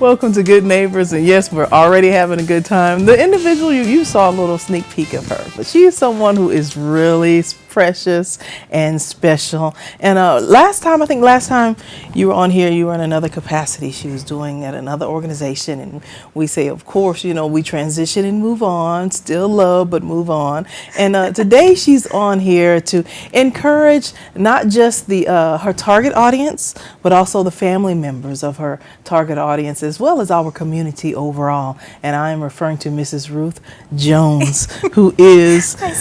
Welcome to Good Neighbors, and yes, we're already having a good time. The individual you saw a little sneak peek of her, but she is someone who is really precious and special. And last time you were on here, you were in another capacity she was doing at another organization, and we say, of course, we transition and move on, still love, but move on. And today she's on here to encourage not just the her target audience, but also the family members of her target audience, as well as our community overall. And I am referring to Mrs. Ruth Jones, who is the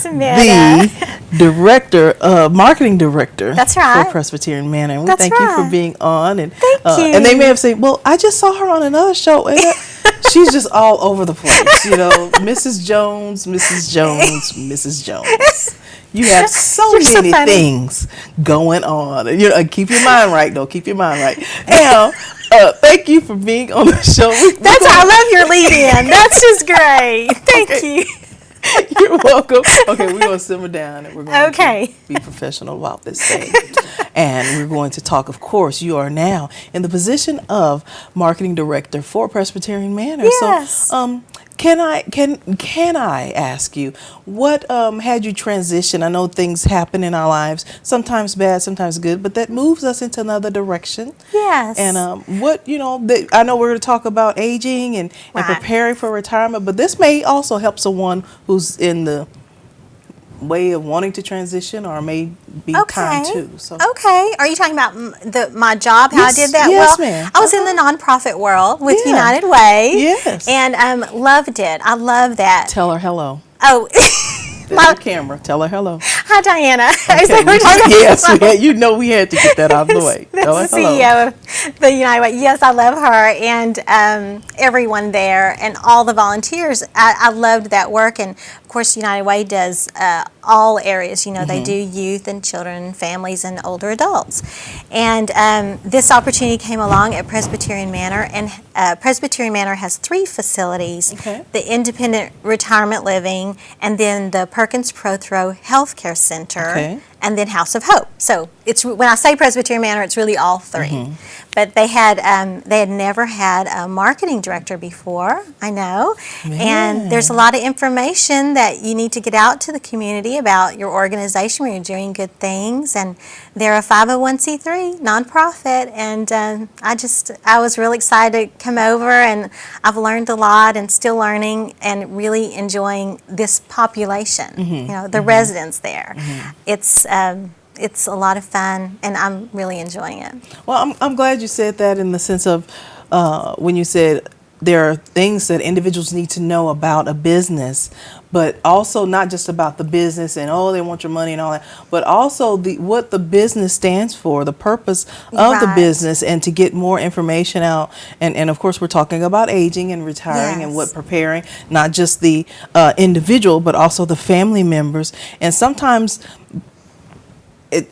marketing director. That's right. For Presbyterian Manor. And we That's thank right. you for being on. And thank you. And they may have said, well, I just saw her on another show. And she's just all over the place, Mrs. Jones, Mrs. Jones, Mrs. Jones. You have so many things going on. Keep your mind right, though. Keep your mind right. Now, thank you for being on the show. I love your lead-in. That's just great. Thank you. You're welcome. Okay, we're going to simmer down, and we're going to be professional about this thing. And we're going to talk, of course, you are now in the position of marketing director for Presbyterian Manor. Yes. So, can I ask you, what had you transition? I know things happen in our lives, sometimes bad, sometimes good, but that moves us into another direction. Yes. And I know we're going to talk about aging and preparing for retirement, but this may also help someone who's in the way of wanting to transition, or may be time too. So. Okay. Are you talking about my job, how I did that? Yes, well, ma'am. I was in the nonprofit world with United Way. Yes. And loved it. I love that. Tell her hello. Oh. The camera. Tell her hello. Hi, Diana. We had to get that out of the way. Tell her hello. CEO of the United Way. Yes, I love her and everyone there and all the volunteers. I loved that work, and of course, United Way does all areas. They do youth and children, families, and older adults. And this opportunity came along at Presbyterian Manor, and Presbyterian Manor has 3 facilities: the Independent Retirement Living, and then the Perkins Prothro Healthcare Center, and then House of Hope. So it's, when I say Presbyterian Manor, it's really all 3. But they had never had a marketing director before, I know. And there's a lot of information that you need to get out to the community about your organization where you're doing good things. And they're a 501c3 nonprofit, and I was really excited to come over, and I've learned a lot and still learning and really enjoying this population, the residents there. It's a lot of fun, and I'm really enjoying it. Well, I'm glad you said that, in the sense of when you said there are things that individuals need to know about a business, but also not just about the business and they want your money and all that, but also what the business stands for, the purpose of the business, and to get more information out. And of course, we're talking about aging and retiring and what preparing, not just the individual, but also the family members. And sometimes,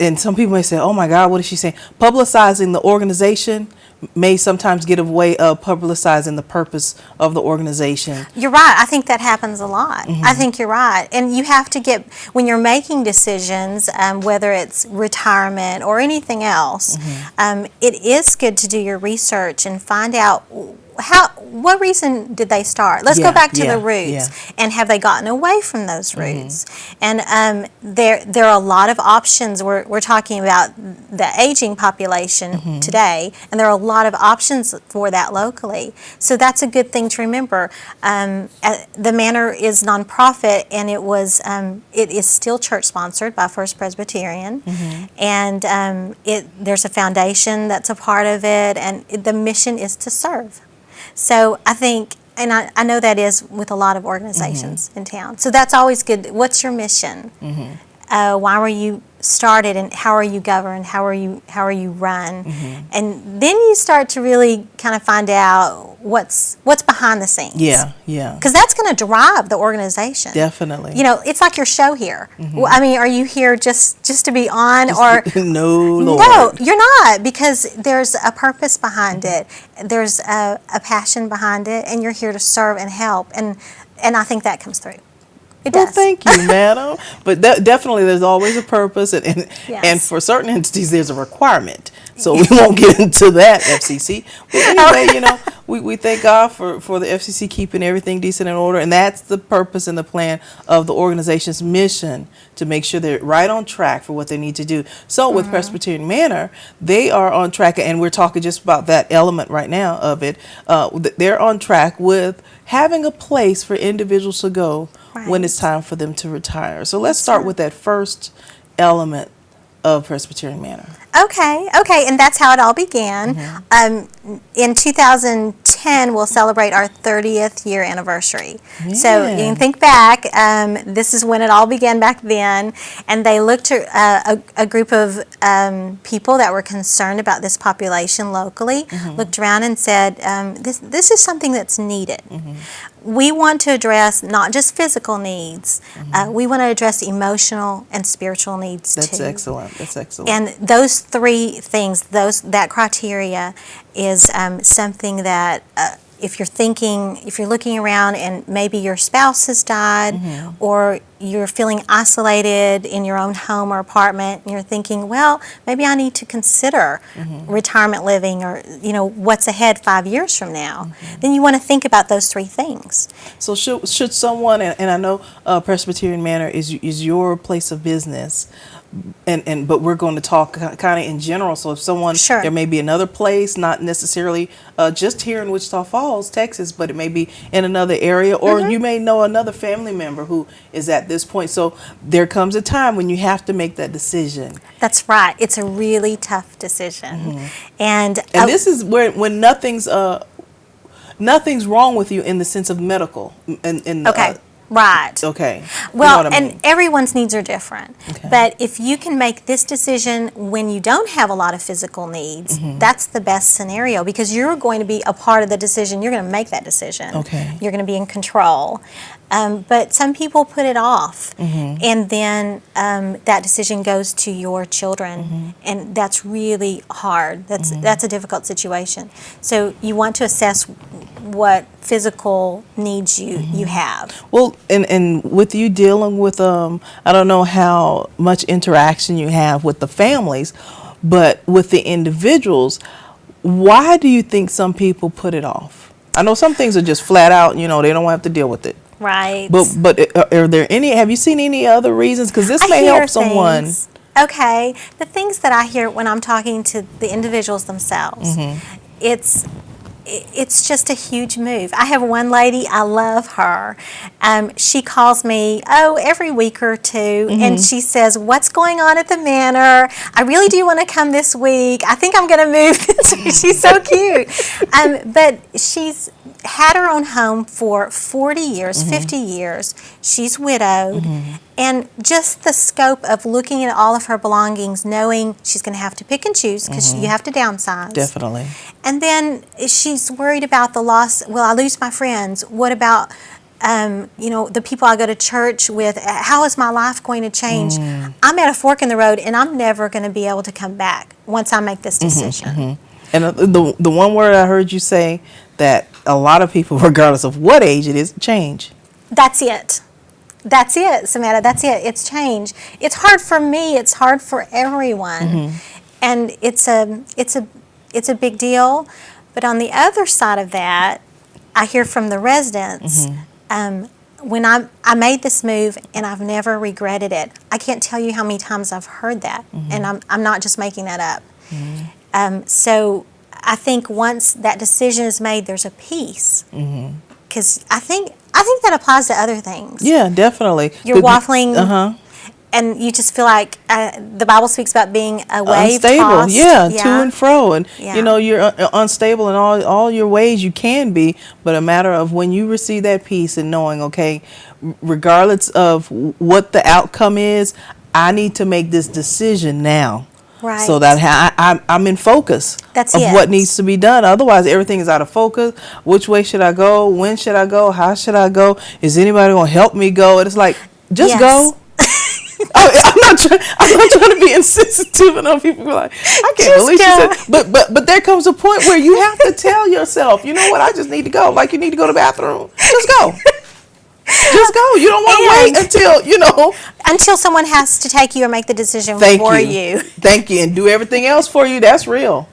and some people may say, oh my God, what is she saying? Publicizing the organization may sometimes get in the way of publicizing the purpose of the organization. You're right. I think that happens a lot. I think you're right. And you have to when you're making decisions, whether it's retirement or anything else, it is good to do your research and find out what reason did they start? Let's go back to the roots, and have they gotten away from those roots? And there are a lot of options. We're talking about the aging population today, and there are a lot of options for that locally. So that's a good thing to remember. The Manor is nonprofit, and it is still church sponsored by First Presbyterian, and there's a foundation that's a part of it, and the mission is to serve. So I think, and I know that is with a lot of organizations in town. So that's always good. What's your mission? Why were you started, and how are you governed? How are you run? And then you start to really kind of find out what's behind the scenes. Because that's going to drive the organization. Definitely. It's like your show here. I mean, are you here just to be on, or no, Lord. No, you're not, because there's a purpose behind it. There's a passion behind it, and you're here to serve and help, and I think that comes through. Well, thank you, madam. But definitely, there's always a purpose, and for certain entities, there's a requirement So we won't get into that, FCC. But anyway, we thank God for the FCC keeping everything decent and order. And that's the purpose and the plan of the organization's mission, to make sure they're right on track for what they need to do. So with Presbyterian Manor, they are on track, and we're talking just about that element right now of it. They're on track with having a place for individuals to go when it's time for them to retire. So let's start with that first element of Presbyterian Manor. Okay, and that's how it all began. In 2010, we'll celebrate our 30th year anniversary. Yeah. So you can think back, this is when it all began back then, and they looked at a group of people that were concerned about this population locally, looked around and said, this is something that's needed. We want to address not just physical needs, we want to address emotional and spiritual needs too. That's excellent. And those three things, that criteria is something that if you're looking around and maybe your spouse has died, or you're feeling isolated in your own home or apartment, and you're thinking, well, maybe I need to consider retirement living, or what's ahead 5 years from now, then you want to think about those three things. So should someone, and I know Presbyterian Manor is your place of business, but we're going to talk kind of in general. So if someone, there may be another place, not necessarily just here in Wichita Falls, Texas, but it may be in another area, or you may know another family member who is at this point. So there comes a time when you have to make that decision. That's right. It's a really tough decision. And this is when nothing's wrong with you in the sense of medical. Right. Okay. Well, and everyone's needs are different. But if you can make this decision when you don't have a lot of physical needs, that's the best scenario, because you're going to be a part of the decision. You're going to make that decision. You're going to be in control. But some people put it off, and then that decision goes to your children, and that's really hard. That's a difficult situation. So you want to assess what physical needs you have. Well, and with you dealing with I don't know how much interaction you have with the families, but with the individuals, why do you think some people put it off? I know some things are just flat out, they don't have to deal with it. Right. But are there have you seen any other reasons? Because this may help someone. Okay. The things that I hear when I'm talking to the individuals themselves, it's just a huge move. I have one lady, I love her. She calls me, every week or two, and she says, what's going on at the Manor? I really do want to come this week. I think I'm going to move. She's so cute. But she's had her own home for 40 years, 50 years. She's widowed. And just the scope of looking at all of her belongings, knowing she's going to have to pick and choose, because you have to downsize. Definitely. And then she's worried about the loss. Will I lose my friends? What about, the people I go to church with? How is my life going to change? I'm at a fork in the road, and I'm never going to be able to come back once I make this decision. And the one word I heard you say that a lot of people, regardless of what age it is, change. That's it. That's it, Sametta. That's it. It's change. It's hard for me. It's hard for everyone, and it's a big deal. But on the other side of that, I hear from the residents. When I made this move, and I've never regretted it. I can't tell you how many times I've heard that, and I'm not just making that up. So I think once that decision is made, there's a peace. Because I think that applies to other things. Yeah, definitely. You're waffling, and you just feel like the Bible speaks about being a wave unstable. Tossed. To and fro, and you're unstable in all your ways. You can be, but a matter of when you receive that peace and knowing, okay, regardless of what the outcome is, I need to make this decision now. Right. So that I'm in focus of what needs to be done. Otherwise, everything is out of focus. Which way should I go? When should I go? How should I go? Is anybody going to help me go? And it's like, just go. I'm not trying to be insensitive, and people be like, I can't believe she said. But there comes a point where you have to tell yourself, you know what? I just need to go. Like you need to go to the bathroom. Just go. Just go. You don't want to wait until someone has to take you or make the decision Thank for you. you. Thank you. And do everything else for you. That's real.